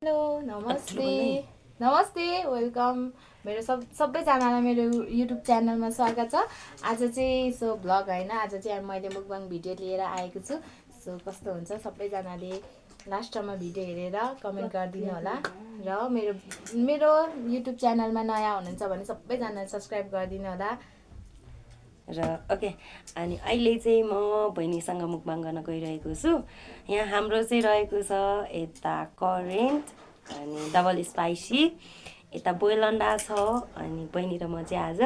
Hello नमस्ते नमस्ते welcome मेरो सबैजनालाई मेरो युट्युब च्यानलमा स्वागत छ। आज चाहिँ सो भ्लग होइन, आज चाहिँ मैले मुकबाङ भिडियो लिएर आएको छु। सो कस्तो हुन्छ सबैजनाले लास्टमा भिडियो हेरेर कमेन्ट गरिदिनु होला र मेरो मेरो युट्युब च्यानलमा नयाँ हुनुहुन्छ भने सबैजनाले सब्सक्राइब गरिदिनु होला। र ओके, अनि अहिले चाहिँ म बहिनीसँग मुकबाङ गर्न गइरहेको छु। यहाँ हाम्रो चाहिँ रहेको छ यता करेन्ट अनि डबल स्पाइसी, यता बोइल अन्डा छ, अनि बहिनी र म चाहिँ आज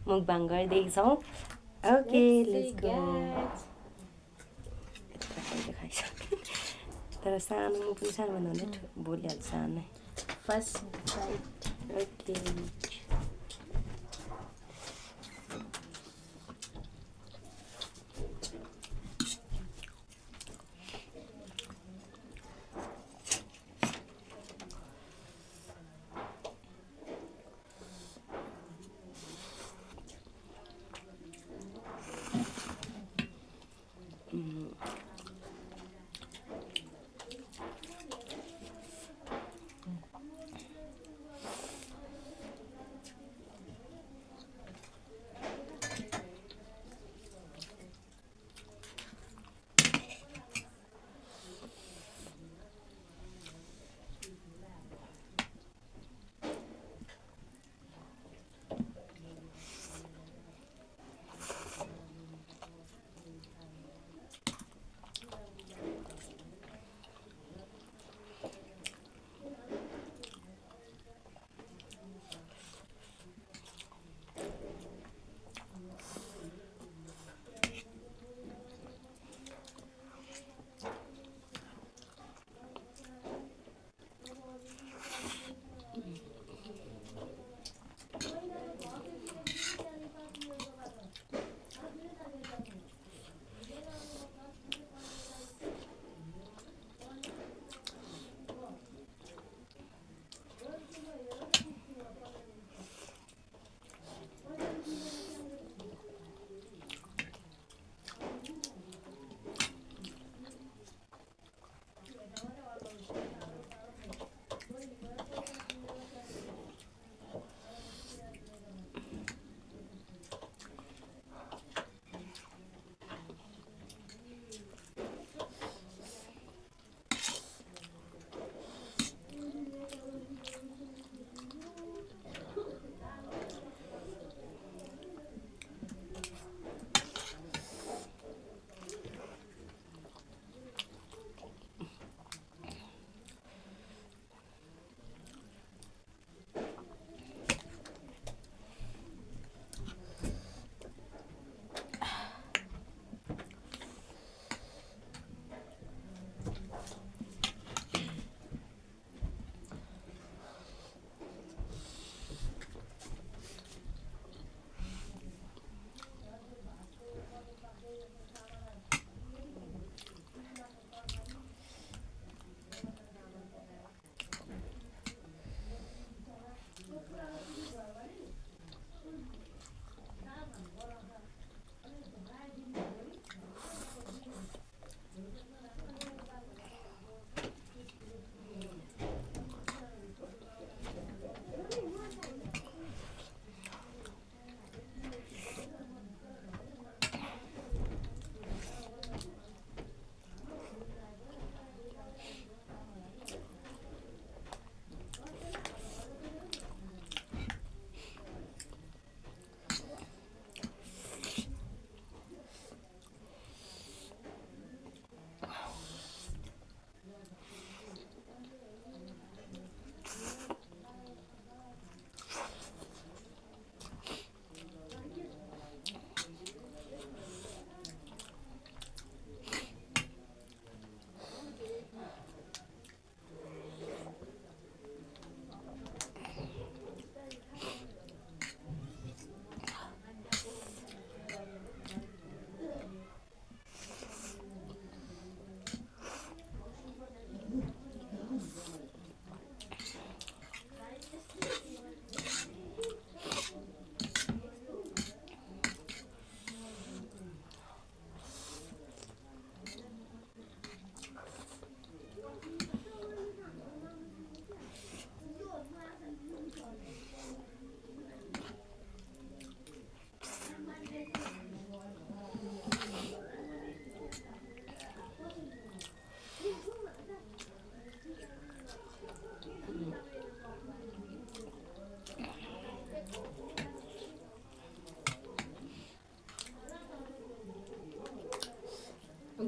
मुकबाङ गर्दैछौँ। Okay let's go. तर सानो म पनि सानो भन्दा बोलिहाल्छ सानो फर्स्ट बाइट। ओके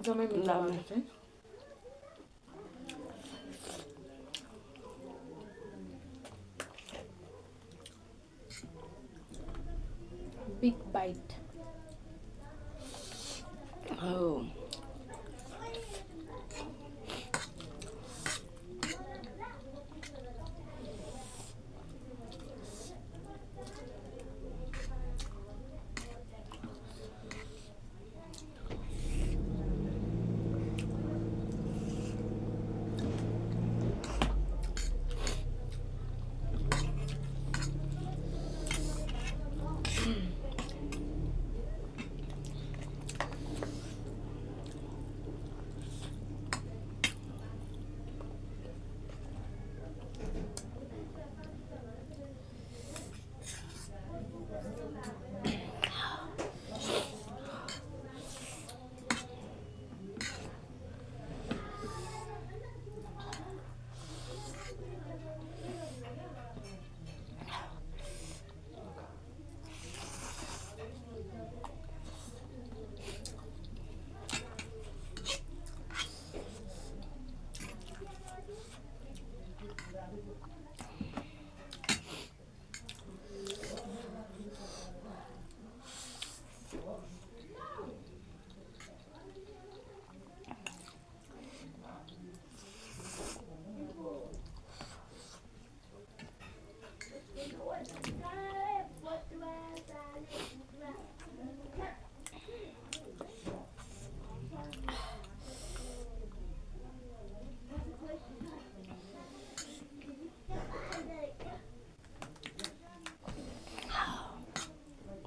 एकदमै मिठो भएको छ। Big bite. Oh.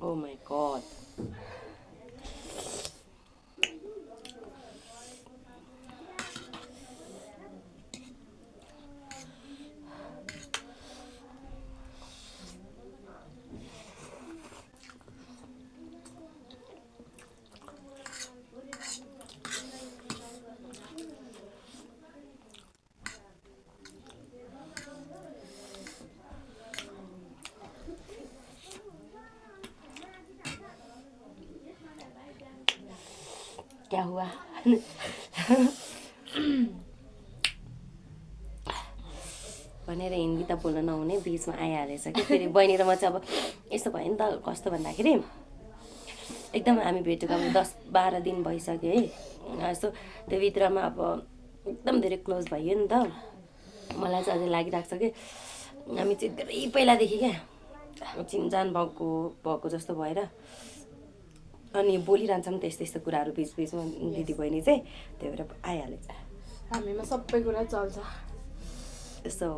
Oh my god. क्या हुआ? भनेर हिन्दी त बोल्न नहुने बिचमा आइहालेछ कि फेरि बहिनी र म चाहिँ अब यस्तो भयो नि त कस्तो भन्दाखेरि एकदम हामी भेटेको अब 10-12 दिन भइसक्यो है। यस्तो त्यो भित्रमा अब एकदम धेरै क्लोज भयो नि त। मलाई चाहिँ अझै लागिरहेको छ कि हामी चाहिँ धेरै पहिलादेखि क्या चिनजान भएको जस्तो भएर अनि बोलिरहन्छौँ त्यस्तो यस्तो कुराहरू बिचबिचमा दिदी बहिनी चाहिँ त्यही भएर आइहालेछ। हामीमा सबै कुरा चल्छ। यस्तो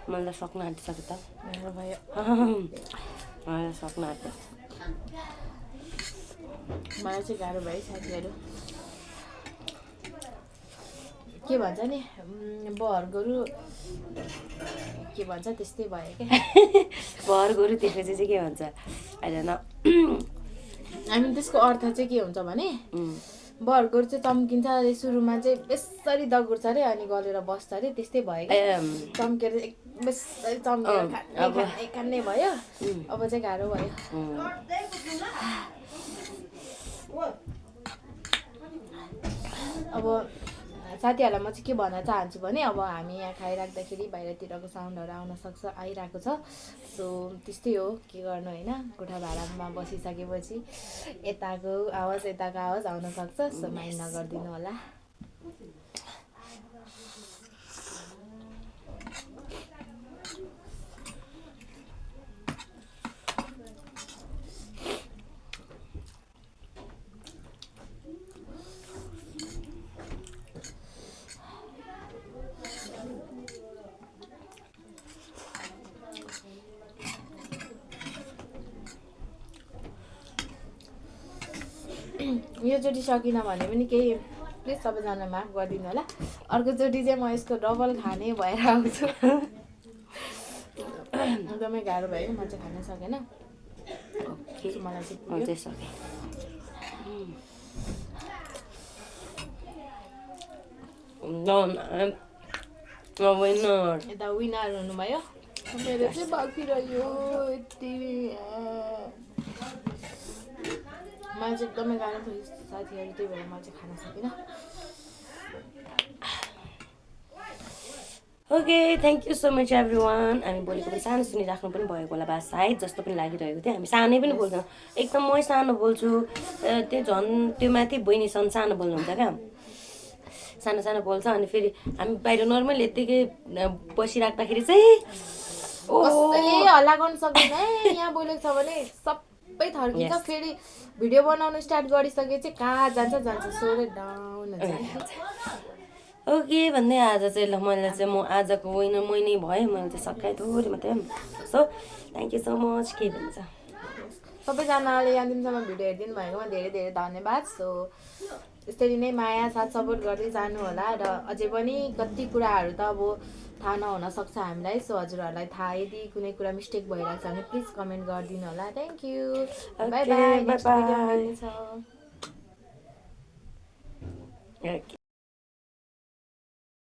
मलाई सक्न आँटिसक्यो त। मेरो भयो। मलाई सक्न आँट्यो। मलाई चाहिँ गाह्रो भयो साथीहरू। के भन्छ नि बहर गोरु के भन्छ त्यस्तै भयो क्या। बहर गोरु त्यसपछि चाहिँ के भन्छ आइडन। हामी त्यसको अर्थ चाहिँ के हुन्छ भने बहर गोरु चाहिँ चम्किन्छ अरे सुरुमा चाहिँ बेसरी दगुर्छ अरे अनि गलेर बस्छ अरे त्यस्तै भयो क्या। चम्केर बेसरी चम्केर खाने भयो। अब चाहिँ गाह्रो भयो। अब साथीहरूलाई म चाहिँ के भन्न चाहन्छु भने अब हामी यहाँ खाइराख्दाखेरि बाहिरतिरको साउन्डहरू आउनसक्छ आइरहेको छ। सो त्यस्तै हो के गर्नु होइन। कोठा भाडामा बसिसकेपछि यताको आवाज आउनसक्छ। सो माइन्ड नगरिदिनु होला। योचोटि सकिनँ भने पनि केही प्लिज सबैजना माफ गरिदिनु होला। अर्कोचोटि चाहिँ म यसको डबल खाने भएर आउँछु। एकदमै गाह्रो भयो कि म चाहिँ खान सकेन। ओके मलाई चाहिँ म चाहिँ सकेँ। यता विनर हुनुभयो, मेरो चाहिँ बाँकी रह्यो यति। मलाई चाहिँ एकदमै गाह्रो भयो साथीहरू, त्यही भएर म चाहिँ खान सकिनँ। Okay thank you so much every one. हामी बोलेको पनि सानो सुनिराख्नु पनि भएको होला बा सायद जस्तो पनि लागिरहेको थियो। हामी सानै पनि बोल्छौँ, एकदम मै सानो बोल्छु, त्यो झन् त्यो माथि बहिनीसँग सानो बोल्नुहुन्छ क्या, सानो सानो बोल्छ। अनि फेरि हामी बाहिर नर्मल यत्तिकै बसिराख्दाखेरि चाहिँ कसैले हल्ला गर्नु सक्दैन है। यहाँ बोलेको छ भने सबै थर्किन्छ। फेरि भिडियो बनाउनु स्टार्ट गरिसके चाहिँ कहाँ जान्छ सोरै डाउन हुन्छ। ओके भन्दै आज चाहिँ ल मैले चाहिँ म आजको विनर मै नै भएँ। मैले चाहिँ सकाएँ थोरै मात्रै। So thank you so much. के भन्छ सबैजनाले यहाँसम्म भिडियो हेरिदिनु भएकोमा धेरै धेरै धन्यवाद। सो यसरी नै माया साथ सपोर्ट गर्दै जानु होला। र अझै पनि कति कुराहरू त अब थाहा नहुन सक्छ हामीलाई। सो हजुरहरूलाई थाहा यदि कुनै कुरा मिस्टेक भइरहेको छ भने प्लिज कमेन्ट गरिदिनु होला। Thank you, by by. Next भिडियोमा भेट्नेछौँ। ओके।